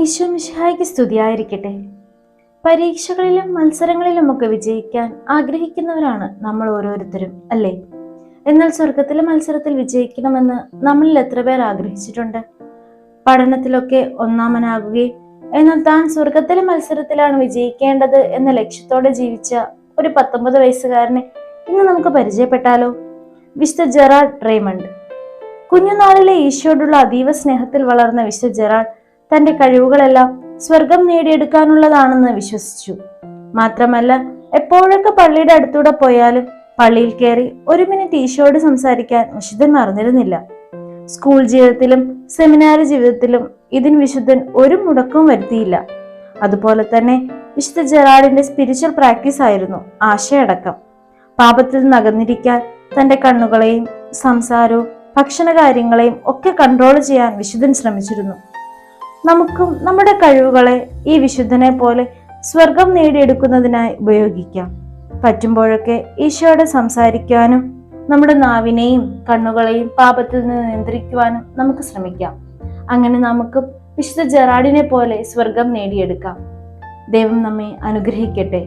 ഈശോ മിശിഹായ്ക്ക് സ്തുതിയായിരിക്കട്ടെ. പരീക്ഷകളിലും മത്സരങ്ങളിലുമൊക്കെ വിജയിക്കാൻ ആഗ്രഹിക്കുന്നവരാണ് നമ്മൾ ഓരോരുത്തരും, അല്ലേ? എന്നാൽ സ്വർഗത്തിലെ മത്സരത്തിൽ വിജയിക്കണമെന്ന് നമ്മളിൽ എത്ര പേർ ആഗ്രഹിച്ചിട്ടുണ്ട്? പഠനത്തിലൊക്കെ ഒന്നാമനാകുകയും എന്നാൽ താൻ സ്വർഗത്തിലെ മത്സരത്തിലാണ് വിജയിക്കേണ്ടത് എന്ന ലക്ഷ്യത്തോടെ ജീവിച്ച ഒരു 19 വയസ്സുകാരനെ ഇന്ന് നമുക്ക് പരിചയപ്പെട്ടാലോ? വിശുദ്ധ ജെറാഡ് റെയ്മണ്ട്. കുഞ്ഞുനാളിലെ ഈശോയോടുള്ള അതീവ സ്നേഹത്തിൽ വളർന്ന വിശുദ്ധ ജെറാഡ് തന്റെ കഴിവുകളെല്ലാം സ്വർഗം നേടിയെടുക്കാനുള്ളതാണെന്ന് വിശ്വസിച്ചു. മാത്രമല്ല, എപ്പോഴൊക്കെ പള്ളിയുടെ അടുത്തൂടെ പോയാലും പള്ളിയിൽ കയറി 1 മിനിറ്റ് ഈശോയോട് സംസാരിക്കാൻ വിശുദ്ധൻ മറന്നിരുന്നില്ല. സ്കൂൾ ജീവിതത്തിലും സെമിനാരി ജീവിതത്തിലും ഇതിന് വിശുദ്ധൻ ഒരു മുടക്കവും വരുത്തിയില്ല. അതുപോലെ തന്നെ വിശുദ്ധ ജെറാഡിന്റെ സ്പിരിച്വൽ പ്രാക്ടീസ് ആയിരുന്നു ആശയടക്കം. പാപത്തിൽ നിന്ന് അകന്നിരിക്കാൻ തന്റെ കണ്ണുകളെയും സംസാരവും ഭക്ഷണകാര്യങ്ങളെയും ഒക്കെ കൺട്രോൾ ചെയ്യാൻ വിശുദ്ധൻ ശ്രമിച്ചിരുന്നു. നമുക്കും നമ്മുടെ കഴിവുകളെ ഈ വിശുദ്ധനെ പോലെ സ്വർഗം നേടിയെടുക്കുന്നതിനായി ഉപയോഗിക്കാം. പറ്റുമ്പോഴൊക്കെ ഈശോയോട് സംസാരിക്കുവാനും നമ്മുടെ നാവിനെയും കണ്ണുകളെയും പാപത്തിൽ നിന്ന് നിയന്ത്രിക്കുവാനും നമുക്ക് ശ്രമിക്കാം. അങ്ങനെ നമുക്കും വിശുദ്ധ ജെറാഡിനെ പോലെ സ്വർഗം നേടിയെടുക്കാം. ദൈവം നമ്മെ അനുഗ്രഹിക്കട്ടെ.